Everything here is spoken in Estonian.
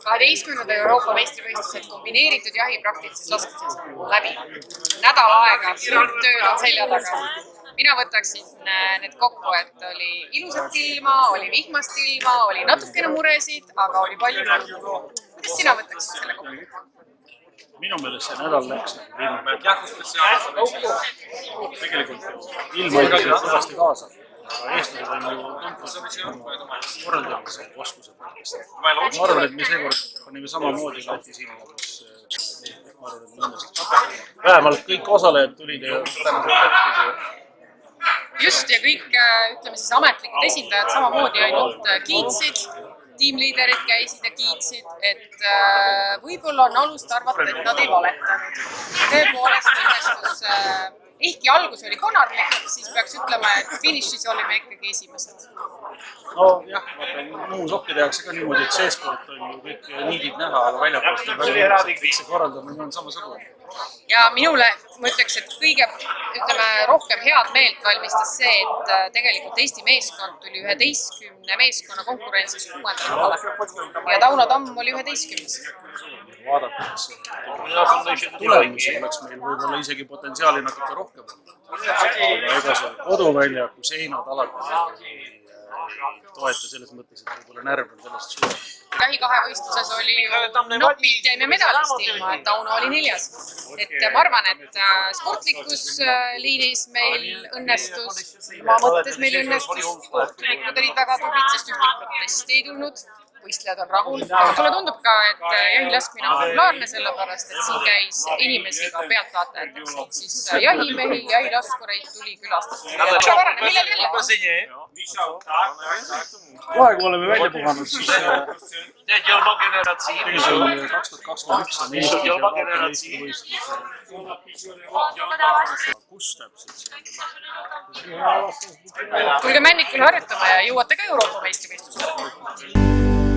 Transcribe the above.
12. Euroopa meistrivõistlused kombineeritud jahi praktilises laskmises on läbi. Nädal aega tööd on selja taga. Mina võtaksin need kokku, et oli ilusat ilma, oli vihmast ilma, oli natukene muresid, aga oli palju mõnda. Kuidas sina võtaks selle kokku? Minu meelest see nädal läks tegelikult ilma kõvasti kaasa. Eestlased on ju tuntud korraldamise oskuse pärast. Ma arvan, et me seekord panime samamoodi Läti sinna, kus ma arvan, et me õnnestus. Vähemalt kõik osalejad tulid ja tänaselt. Just, ja kõik, ütleme siis ametlikud esindajad samamoodi ainult kiitsid, tiimliiderid käisid ja kiitsid, et võib-olla on alust arvata, et nad ei valetanud. Tõepoolest õnnestus, ehkki algus oli konarlik, siis peaks ütlema, et finišis olime ikkagi esimesed. No jah, muu sokki tehakse ka niimoodi, et seespoolt on ju kõik niidid näha, aga väljapoolt on väga kõik see korraldamine on samasugune. Ja minule, ma ütleks, et kõige rohkem head meelt valmistas see, et tegelikult Eesti meeskond tuli 11 meeskonna konkurentsis 6. kohale ja Tauno Tamm oli 11. Vaadates tulemusi oleks meil võib-olla isegi potentsiaali natuke rohkem olnud. Aga ega see koduväljaku seinad alati toeta selles mõttes, et võib-olla närv on sellest suurem. Jahi kahevõistluses oli napilt jäime medalist ilma, et Tauno oli 4. Et ma arvan, et sportlikus liinis meil õnnestus, ma mõttes meil õnnestus, kohtunikud olid väga tublid, sest ühtegi protesti ei tulnud. Võistlejad on rahul. Mulle tundub ka, et jahilaskmine on populaarne sellepärast, et siin käis inimesi ka pealtvaatajateks, et siis jahimehi, jahilaskureid tuli külastada. Väga varane, millal jälle? Kohe, kui oleme välja puhanud, siis tegelikult oli 2021 on Eesti ja Euroopa meistrivõistlus. Kus täpselt see on? Tulge Männikule harjutama ja jõuate ka Euroopa meistrivõistlustele.